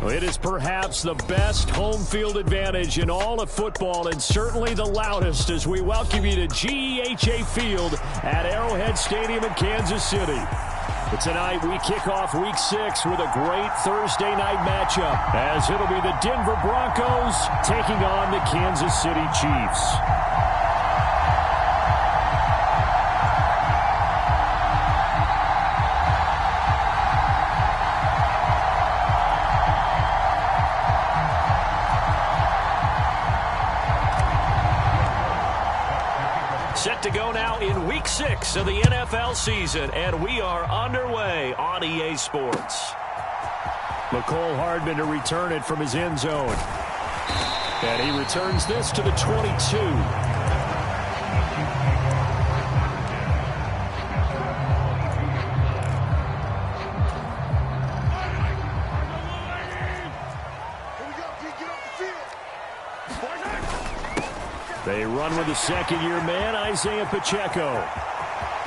It is perhaps the best home field advantage in all of football, and certainly the loudest, as we welcome you to GEHA Field at Arrowhead Stadium in Kansas City. But tonight we kick off Week 6 with a great Thursday night matchup, as it'll be the Denver Broncos taking on the Kansas City Chiefs. Set to go now in Week 6 of the NFL season, and we are underway on EA Sports. McCole Hardman to return it from his end zone. And he returns this to the 22. They run with the second-year man, Isaiah Pacheco.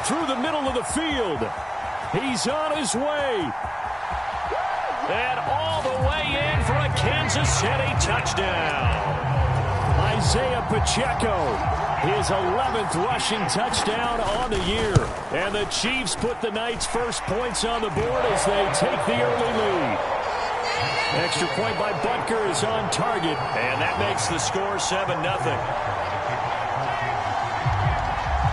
Through the middle of the field. He's on his way. And all the way in for a Kansas City touchdown. Isaiah Pacheco, his 11th rushing touchdown on the year. And the Chiefs put the night's first points on the board as they take the early lead. Extra point by Butker is on target, and that makes the score 7-0.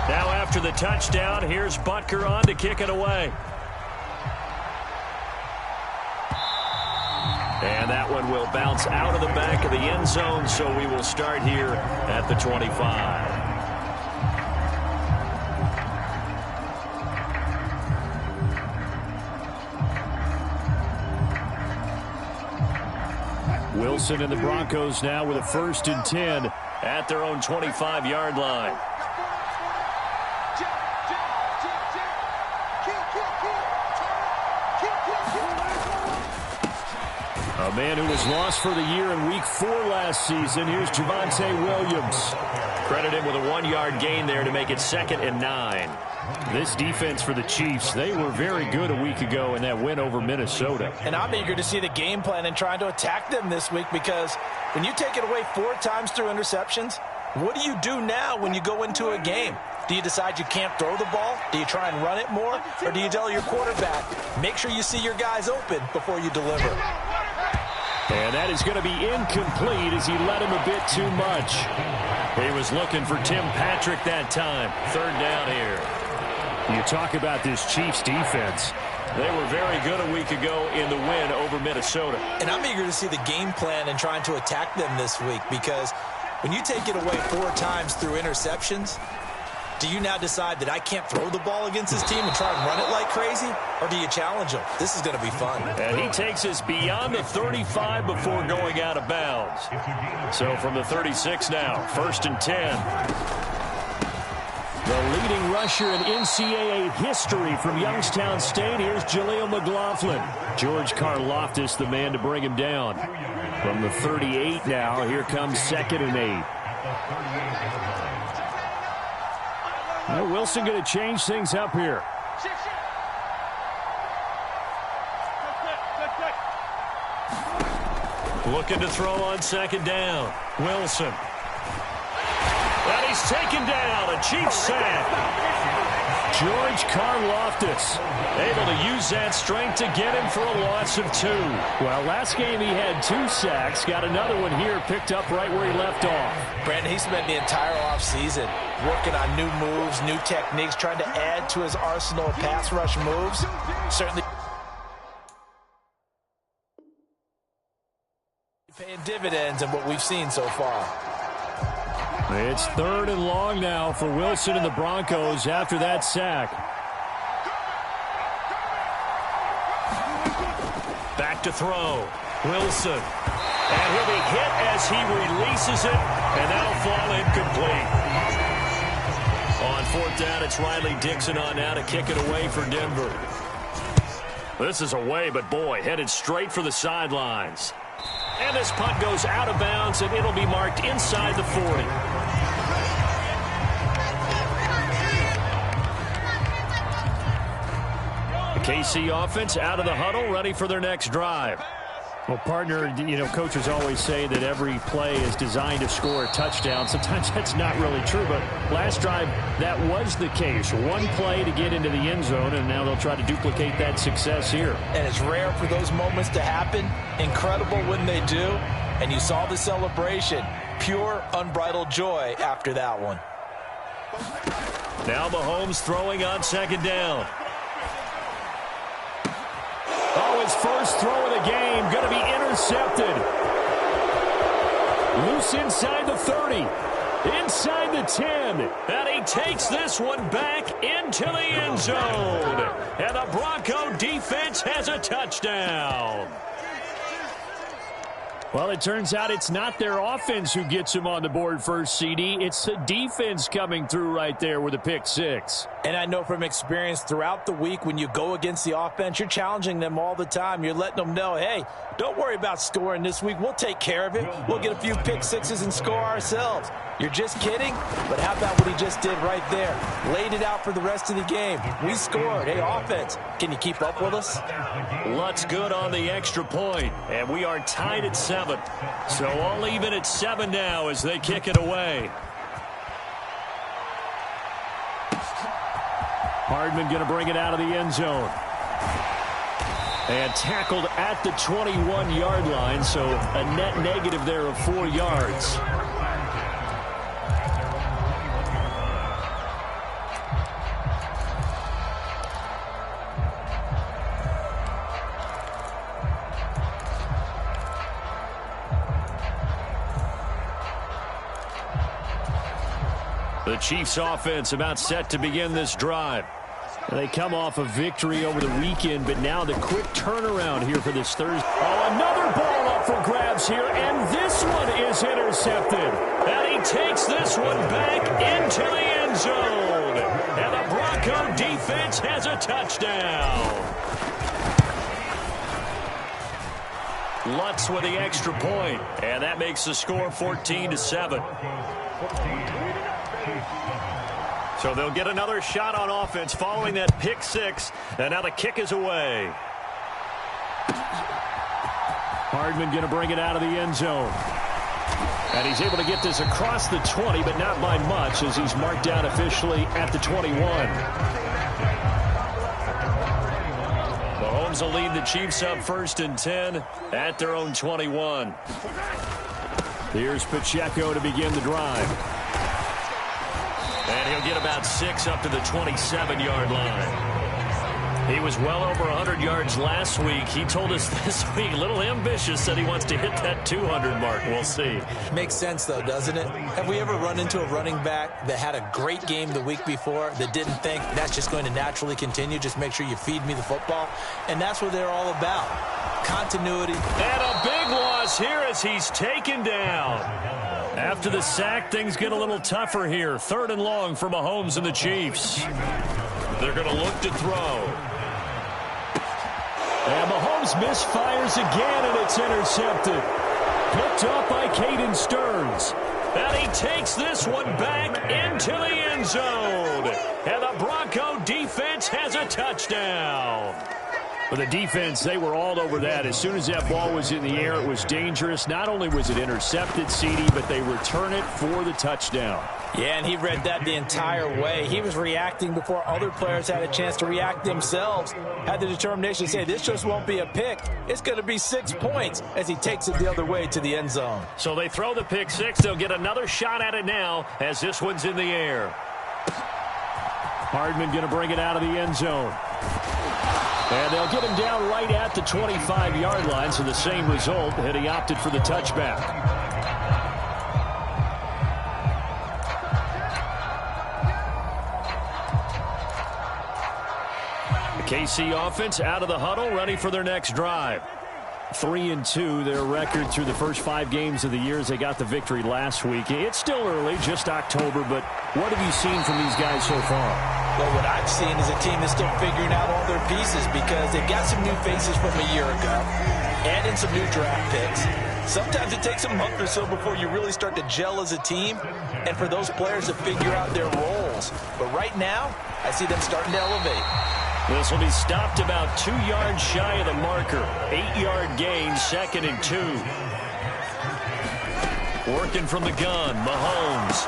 Now after the touchdown, here's Butker on to kick it away. And that one will bounce out of the back of the end zone, so we will start here at the 25. Wilson and the Broncos now with a 1st and 10 at their own 25-yard line. A man who was lost for the year in Week 4 last season. Here's Javonte Williams. Credit him with a 1-yard gain there to make it 2nd and 9. This defense for the Chiefs, they were very good a week ago in that win over Minnesota. And I'm eager to see the game plan and trying to attack them this week, because when you take it away 4 times through interceptions, what do you do now when you go into a game? Do you decide you can't throw the ball? Do you try and run it more? Or do you tell your quarterback, make sure you see your guys open before you deliver? And that is going to be incomplete as he led him a bit too much. He was looking for Tim Patrick that time. 3rd down here. You talk about this Chiefs defense. They were very good a week ago in the win over Minnesota. And I'm eager to see the game plan and trying to attack them this week, because when you take it away 4 times through interceptions, do you now decide that I can't throw the ball against this team and try and run it like crazy? Or do you challenge them? This is going to be fun. And he takes us beyond the 35 before going out of bounds. So from the 36 now, 1st and 10. The leading rusher in NCAA history from Youngstown State. Here's Jaleel McLaughlin. George Karlaftis, the man to bring him down. From the 38 now, here comes 2nd and 8. Well, Wilson going to change things up here. Looking to throw on 2nd down. Wilson. And he's taken down. A Chiefs sack. George Karlaftis able to use that strength to get him for a loss of 2. Well, last game he had 2 sacks. Got another one here picked up right where he left off. Brandon, he spent the entire offseason working on new moves, new techniques, trying to add to his arsenal of pass rush moves. Certainly paying dividends in what we've seen so far. It's 3rd and long now for Wilson and the Broncos after that sack. Back to throw. Wilson. And he'll be hit as he releases it, and that'll fall incomplete. On 4th down, it's Riley Dixon on now to kick it away for Denver. This is away, but boy, headed straight for the sidelines. And this punt goes out of bounds, and it'll be marked inside the 40. The KC offense out of the huddle, ready for their next drive. Well, partner, coaches always say that every play is designed to score a touchdown. Sometimes that's not really true, but last drive, that was the case. One play to get into the end zone, and now they'll try to duplicate that success here. And it's rare for those moments to happen. Incredible when they do. And you saw the celebration. Pure, unbridled joy after that one. Now Mahomes throwing on second down. Oh, his first throw of the game going to be intercepted. Loose inside the 30. Inside the 10. And he takes this one back into the end zone. And the Bronco defense has a touchdown. Well, it turns out it's not their offense who gets him on the board first, CD. It's the defense coming through right there with a pick six. And I know from experience throughout the week when you go against the offense, you're challenging them all the time. You're letting them know, hey, don't worry about scoring this week. We'll take care of it. We'll get a few pick sixes and score ourselves. You're just kidding? But how about what he just did right there? Laid it out for the rest of the game. We scored. Hey, offense, can you keep up with us? Lutz good on the extra point, and we are tied at 7. So all even at 7 now as they kick it away. Hardman going to bring it out of the end zone. And tackled at the 21-yard line, so a net negative there of 4 yards. The Chiefs offense about set to begin this drive. They come off a victory over the weekend, but now the quick turnaround here for this Thursday. Oh, another ball up for grabs here, and this one is intercepted. And he takes this one back into the end zone. And the Bronco defense has a touchdown. Lutz with the extra point, and that makes the score 14-7. So they'll get another shot on offense following that pick six. And now the kick is away. Hardman going to bring it out of the end zone. And he's able to get this across the 20, but not by much as he's marked down officially at the 21. Mahomes will lead the Chiefs up 1st and 10 at their own 21. Here's Pacheco to begin the drive. And he'll get about 6 up to the 27-yard line. He was well over 100 yards last week. He told us this week, a little ambitious, said he wants to hit that 200 mark. We'll see. Makes sense, though, doesn't it? Have we ever run into a running back that had a great game the week before that didn't think that's just going to naturally continue? Just make sure you feed me the football. And that's what they're all about. Continuity. And a big loss here as he's taken down. After the sack, things get a little tougher here. 3rd and long for Mahomes and the Chiefs. They're going to look to throw. And Mahomes misfires again, and it's intercepted. Picked up by Caden Stearns. And he takes this one back into the end zone. And the Bronco defense has a touchdown. For the defense, they were all over that. As soon as that ball was in the air, it was dangerous. Not only was it intercepted, CD, but they return it for the touchdown. Yeah, and he read that the entire way. He was reacting before other players had a chance to react themselves. Had the determination to say, this just won't be a pick. It's going to be 6 points as he takes it the other way to the end zone. So they throw the pick six. They'll get another shot at it now as this one's in the air. Hardman going to bring it out of the end zone. And they'll get him down right at the 25-yard line, so the same result, and he opted for the touchback. The KC offense out of the huddle, ready for their next drive. 3-2, their record through the first 5 games of the year as they got the victory last week. It's still early, just October, but what have you seen from these guys so far? Well, what I've seen is a team that's still figuring out all their pieces because they've got some new faces from a year ago and in some new draft picks. Sometimes it takes a month or so before you really start to gel as a team and for those players to figure out their roles. But right now, I see them starting to elevate. This will be stopped about 2 yards shy of the marker. 8-yard gain, 2nd and 2. Working from the gun, Mahomes.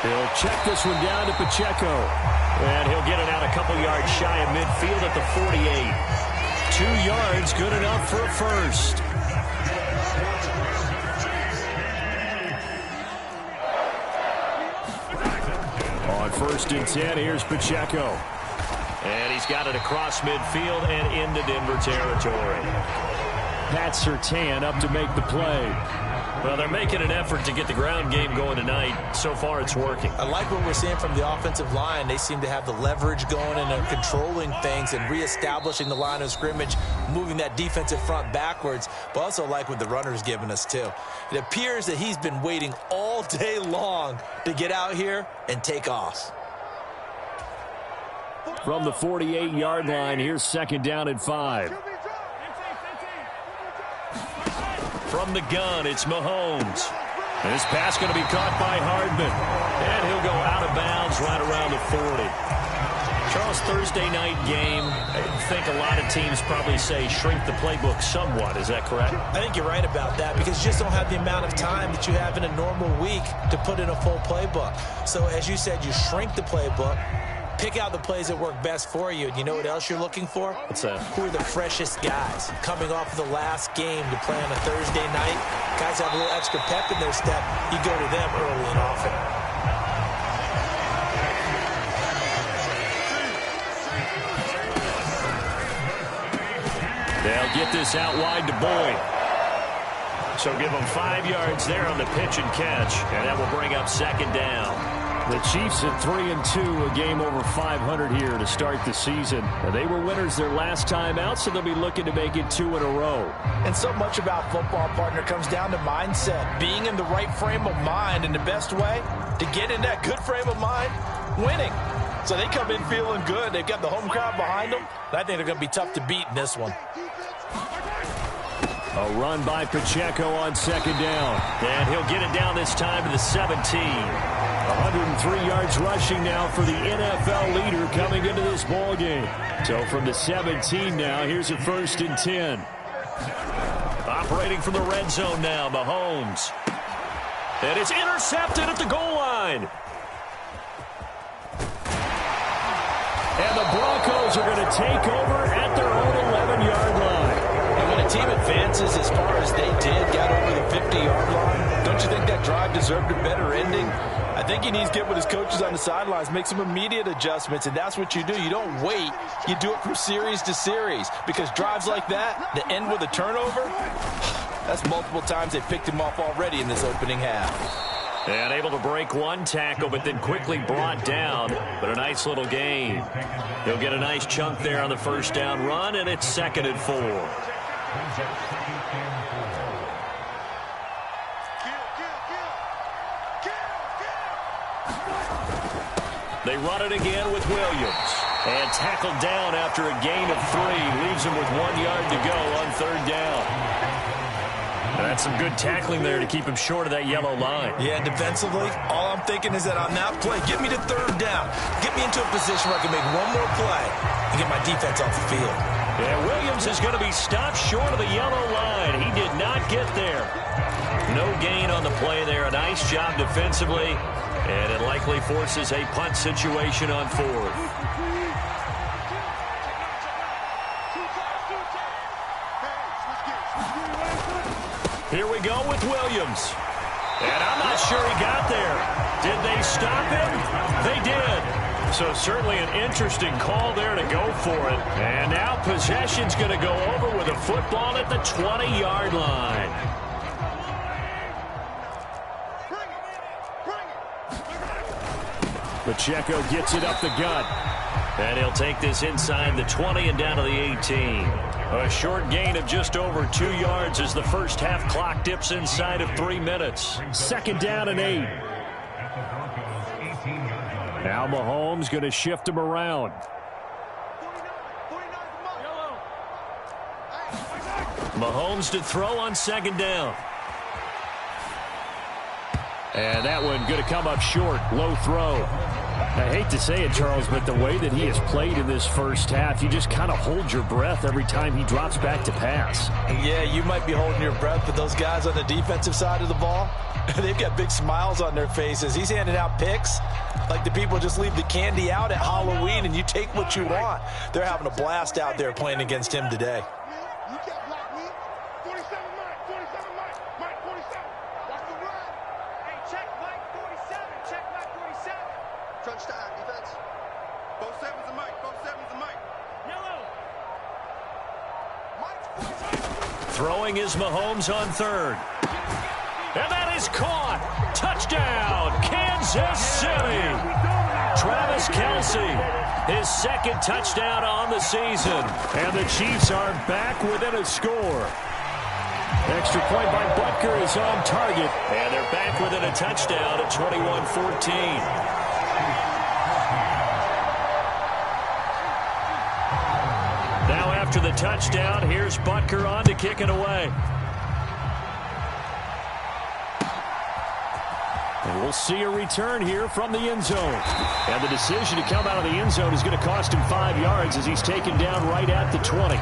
He'll check this one down to Pacheco. And he'll get it out a couple yards shy of midfield at the 48. 2 yards, good enough for a first. On 1st and 10, here's Pacheco. And he's got it across midfield and into Denver territory. Pat Surtain up to make the play. Well, they're making an effort to get the ground game going tonight. So far, it's working. I like what we're seeing from the offensive line. They seem to have the leverage going and are controlling things and reestablishing the line of scrimmage, moving that defensive front backwards. But also like what the runner's giving us, too. It appears that he's been waiting all day long to get out here and take off. From the 48-yard line, here's 2nd down and 5. From the gun, it's Mahomes. This pass going to be caught by Hardman. And he'll go out of bounds right around the 40. Charles, Thursday night game, I think a lot of teams probably say shrink the playbook somewhat. Is that correct? I think you're right about that because you just don't have the amount of time that you have in a normal week to put in a full playbook. So as you said, you shrink the playbook. Pick out the plays that work best for you. And you know what else you're looking for? What's that? Who are the freshest guys? Coming off of the last game to play on a Thursday night, guys have a little extra pep in their step. You go to them early and often. They'll get this out wide to Boyd. So give them 5 yards there on the pitch and catch. And that will bring up 2nd down. The Chiefs at 3-2, a game over 500 here to start the season. And they were winners their last time out, so they'll be looking to make it 2 in a row. And so much about football, partner, comes down to mindset. Being in the right frame of mind, and the best way to get in that good frame of mind, winning. So they come in feeling good. They've got the home crowd behind them. And I think they're going to be tough to beat in this one. A run by Pacheco on 2nd down. And he'll get it down this time to the 17. 103 yards rushing now for the NFL leader coming into this ball game. So from the 17 now, here's a 1st and 10. Operating from the red zone now, Mahomes. And it's intercepted at the goal line. And the Broncos are going to take over at their own 11-yard line. And when a team advances as far as they did, got over the 50-yard line, don't you think that drive deserved a better ending? I think he needs to get with his coaches on the sidelines, make some immediate adjustments, and that's what you do. You don't wait. You do it from series to series because drives like that, that end with a turnover, that's multiple times they picked him off already in this opening half. And able to break one tackle, but then quickly brought down. But a nice little gain. He'll get a nice chunk there on the 1st down run, and it's 2nd and 4. They run it again with Williams. And tackled down after a gain of 3. Leaves him with 1 yard to go on 3rd down. That's some good tackling there to keep him short of that yellow line. Yeah, defensively, all I'm thinking is that on that play, get me to 3rd down. Get me into a position where I can make one more play and get my defense off the field. Yeah, Williams is going to be stopped short of the yellow line. He did not get there. No gain on the play there. A nice job defensively. And it likely forces a punt situation on 4th. Here we go with Williams. And I'm not sure he got there. Did they stop him? They did. So certainly an interesting call there to go for it. And now possession's going to go over with a football at the 20-yard line. Pacheco gets it up the gut. And he'll take this inside the 20 and down to the 18. A short gain of just over 2 yards as the first half clock dips inside of 3 minutes. 2nd down and 8. Now Mahomes going to shift him around. Mahomes to throw on 2nd down. And that one going to come up short. Low throw. I hate to say it, Charles, but the way that he has played in this first half, you just kind of hold your breath every time he drops back to pass. Yeah, you might be holding your breath, but those guys on the defensive side of the ball, they've got big smiles on their faces. He's handing out picks like the people just leave the candy out at Halloween and you take what you want. They're having a blast out there playing against him today. Throwing is Mahomes on third. And that is caught. Touchdown, Kansas City. Travis Kelce, his second touchdown on the season. And the Chiefs are back within a score. Extra point by Butker is on target. And they're back within a touchdown at 21-14. After the touchdown, here's Butker on to kick it away. And we'll see a return here from the end zone. And the decision to come out of the end zone is going to cost him 5 yards as he's taken down right at the 20.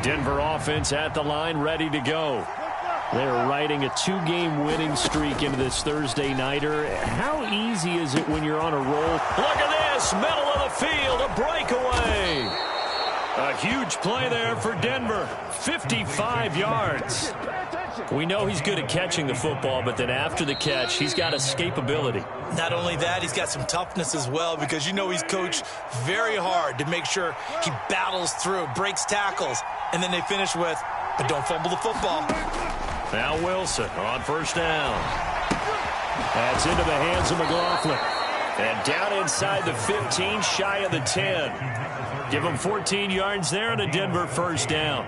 Denver offense at the line, ready to go. They're riding a 2-game winning streak into this Thursday nighter. How easy is it when you're on a roll? Look at this, middle of the field, a breakaway. A huge play there for Denver, 55 yards. We know he's good at catching the football, but then after the catch, he's got escapability. Not only that, he's got some toughness as well, because you know he's coached very hard to make sure he battles through, breaks tackles, and then they finish with, but don't fumble the football. Now Wilson on first down. That's into the hands of McLaughlin. And down inside the 15, shy of the 10. Give him 14 yards there and a Denver first down.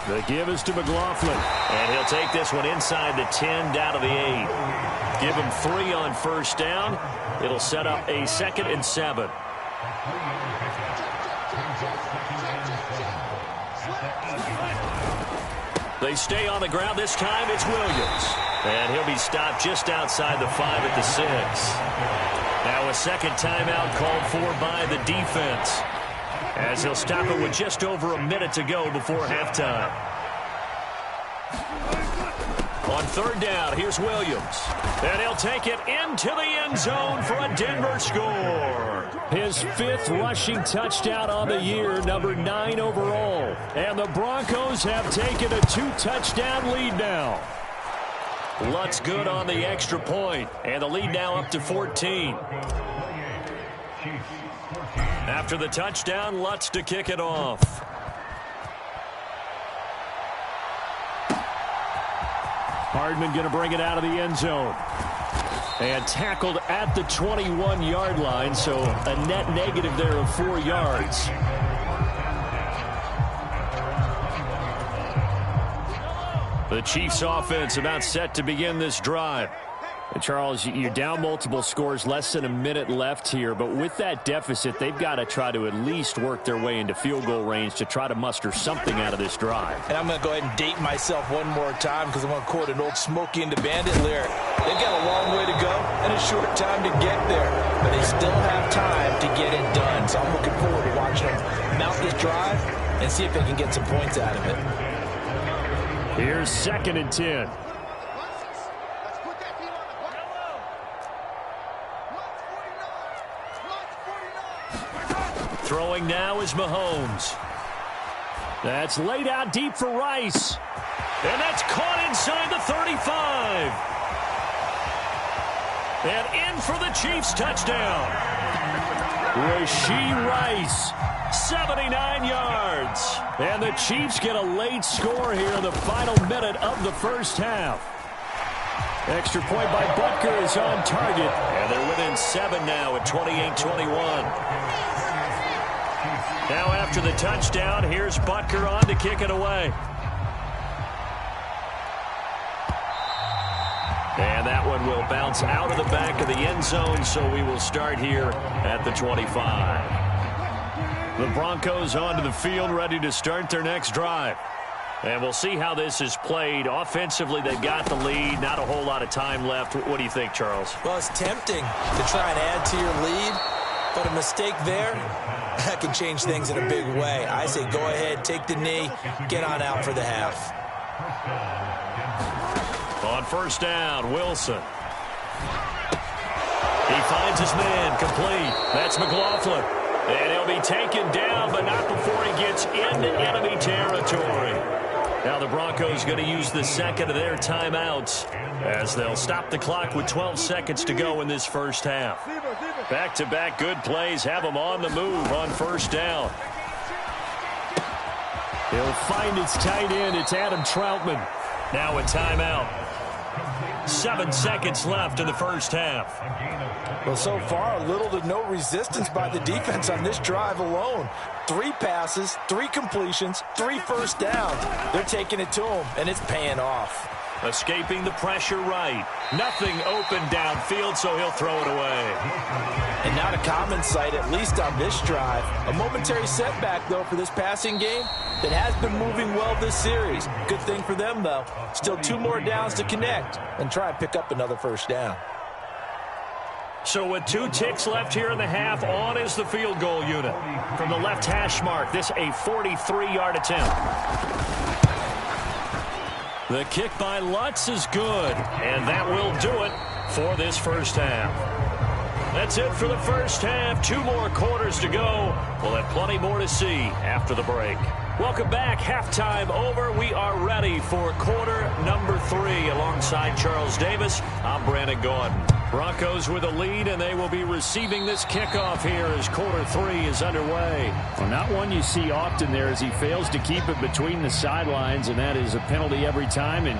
The give is to McLaughlin. And he'll take this one inside the 10, down to the 8. Give him 3 on first down. It'll set up a 2nd and 7. They stay on the ground. This time it's Williams. And he'll be stopped just outside the 5 at the 6. Now a second timeout called for by the defense, as he'll stop it with just over a minute to go before halftime. On third down, here's Williams. And he'll take it into the end zone for a Denver score. His 5th rushing touchdown on the year, number 9 overall. And the Broncos have taken a 2-touchdown lead now. Lutz good on the extra point. And the lead now up to 14. After the touchdown, Lutz to kick it off. Hardman going to bring it out of the end zone. And tackled at the 21-yard line, so a net negative there of 4 yards. The Chiefs offense about set to begin this drive. And Charles, you're down multiple scores, less than a minute left here, but with that deficit, they've got to try to at least work their way into field goal range to try to muster something out of this drive. And I'm going to go ahead and date myself one more time, because I'm going to quote an old Smokey and the Bandit lyric. They've got a long way to go and a short time to get there, but they still have time to get it done. So I'm looking forward to watching them mount this drive and see if they can get some points out of it. Here's 2nd and 10. Throwing now is Mahomes. That's laid out deep for Rice. And that's caught inside the 35. And in for the Chiefs touchdown. Rashee Rice, 79 yards. And the Chiefs get a late score here in the final minute of the first half. Extra point by Butker is on target. And they're within 7 now at 28-21. Now after the touchdown, here's Butker on to kick it away. And that one will bounce out of the back of the end zone, so we will start here at the 25. The Broncos onto the field, ready to start their next drive. And we'll see how this is played. Offensively, they've got the lead. Not a whole lot of time left. What do you think, Charles? Well, it's tempting to try and add to your lead, but a mistake there, that can change things in a big way. I say go ahead, take the knee, get on out for the half. On first down, Wilson. He finds his man, complete. That's McLaughlin. And he'll be taken down, but not before he gets into enemy territory. Now the Broncos going to use the second of their timeouts as they'll stop the clock with 12 seconds to go in this first half. Back-to-back good plays have them on the move on first down. He'll find its tight end. It's Adam Troutman. Now a timeout. 7 seconds left in the first half. Well, so far, little to no resistance by the defense on this drive alone. 3 passes, 3 completions, 3 first downs. They're taking it to him, and it's paying off. Escaping the pressure right. Nothing open downfield, so he'll throw it away. And not a common sight, at least on this drive. A momentary setback, though, for this passing game that has been moving well this series. Good thing for them, though. Still 2 more downs to connect and try and pick up another first down. So with 2 ticks left here in the half, on is the field goal unit. From the left hash mark, this a 43-yard attempt. The kick by Lutz is good, and that will do it for this first half. That's it for the first half. 2 more quarters to go. We'll have plenty more to see after the break. Welcome back. Halftime over. We are ready for quarter number 3. Alongside Charles Davis, I'm Brandon Gordon. Broncos with a lead, and they will be receiving this kickoff here as quarter 3 is underway. Well, not one you see often there as he fails to keep it between the sidelines, and that is a penalty every time, and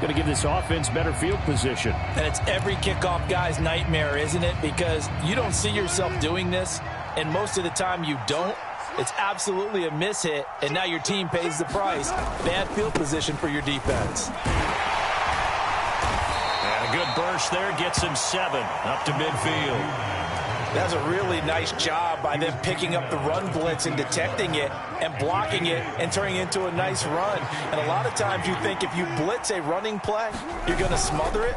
going to give this offense better field position. And it's every kickoff guy's nightmare, isn't it? Because you don't see yourself doing this, and most of the time you don't. It's absolutely a mishit, and now your team pays the price. Bad field position for your defense. And a good burst there gets him 7 up to midfield. That's a really nice job by them picking up the run blitz and detecting it and blocking it and turning it into a nice run. And a lot of times you think if you blitz a running play, you're going to smother it.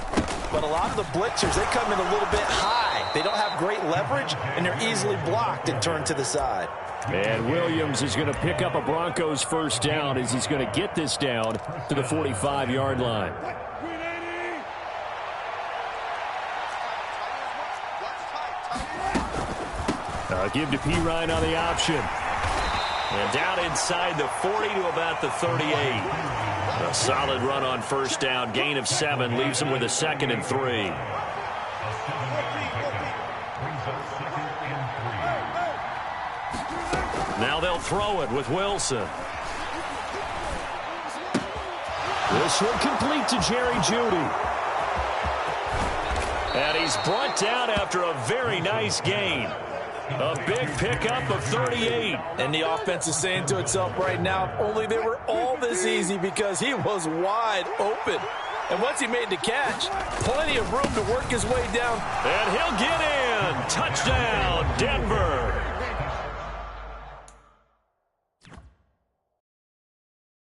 But a lot of the blitzers, they come in a little bit high. They don't have great leverage, and they're easily blocked and turned to the side. And Williams is going to pick up a Broncos first down as he's going to get this down to the 45-yard line. Give to P. Ryan on the option. And down inside the 40 to about the 38. A solid run on first down. Gain of 7 leaves him with a 2nd and 3. Now they'll throw it with Wilson. This will complete to Jerry Jeudy. And he's brought down after a very nice gain. A big pickup of 38. And the offense is saying to itself right now, if only they were all this easy, because he was wide open. And once he made the catch, plenty of room to work his way down. And he'll get in. Touchdown, Denver.